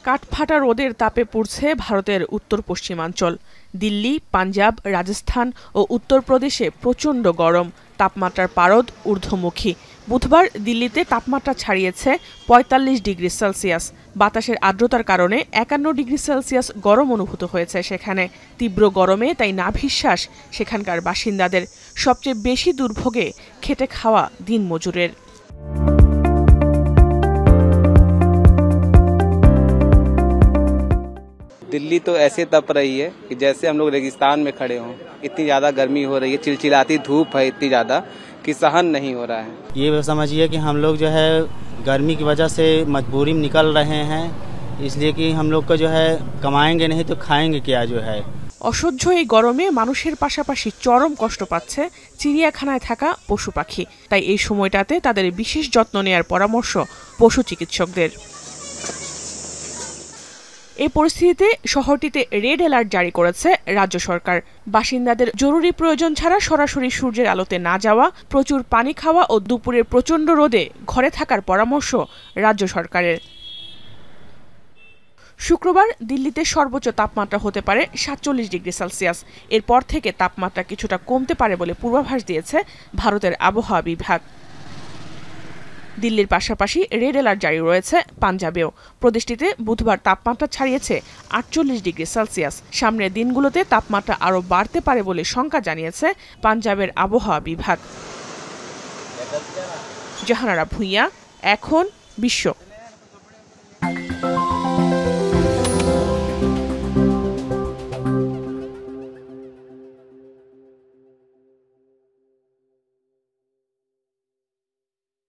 কাঠফাটা রোদের তাপে পুড়ছে ভারতের উত্তর পশ্চিমাঞ্চল। দিল্লি, পাঞ্জাব, রাজস্থান ও উত্তরপ্রদেশে প্রচণ্ড গরম, তাপমাত্রার পারদ ঊর্ধ্বমুখী। বুধবার দিল্লিতে তাপমাত্রা ছাড়িয়েছে ৪৫ ডিগ্রি সেলসিয়াস। বাতাসের আর্দ্রতার কারণে ৫১ ডিগ্রি সেলসিয়াস গরম অনুভূত হয়েছে সেখানে। তীব্র গরমে তাই নাভিশ্বাস সেখানকার বাসিন্দাদের। সবচেয়ে বেশি দুর্ভোগে খেটে খাওয়া দিনমজুরের। दिल्ली तो ऐसे तप रही है कि जैसे हम लोग रेगिस्तान में खड़े हों। इतनी ज़्यादा गर्मी हो रही है, चिलचिलाती धूप है इतनी ज़्यादा कि सहन नहीं हो रहा है। ये समझिए कि हम लोग जो है गर्मी की वजह से मजबूरी में निकल रहे हैं, इसलिए कि हम लोग को जो है कमाएंगे नहीं तो खाएंगे क्या जो है। অসহ্য এই গরমে মানুষের পাশাপাশি চরম কষ্ট পাচ্ছে চিড়িয়াখানায় থাকা পশু পাখি। তাই এই সময়টাতে তাদের বিশেষ যত্ন নেয়ার পরামর্শ পশু চিকিৎসকদের। এই পরিস্থিতিতে শহরটিতে রেড অ্যালার্ট জারি করেছে রাজ্য সরকার। বাসিন্দাদের জরুরি প্রয়োজন ছাড়া সরাসরি সূর্যের আলোতে না যাওয়া, প্রচুর পানি খাওয়া ও দুপুরের প্রচণ্ড রোদে ঘরে থাকার পরামর্শ রাজ্য সরকারের। শুক্রবার দিল্লিতে সর্বোচ্চ তাপমাত্রা হতে পারে ৪৭ ডিগ্রি সেলসিয়াস। এরপর থেকে তাপমাত্রা কিছুটা কমতে পারে বলে পূর্বাভাস দিয়েছে ভারতের আবহাওয়া বিভাগ। দিল্লির পাশাপাশি রেড অ্যালার্ট জারি রয়েছে পাঞ্জাবেও। প্রদেশটিতে বুধবার তাপমাত্রা ছাড়িয়েছে ৪৮ ডিগ্রি সেলসিয়াস। সামনের দিনগুলোতে তাপমাত্রা আরও বাড়তে পারে বলে শঙ্কা জানিয়েছে পাঞ্জাবের আবহাওয়া বিভাগ। জাহানারা ভুঁইয়া, এখন বিশ্ব।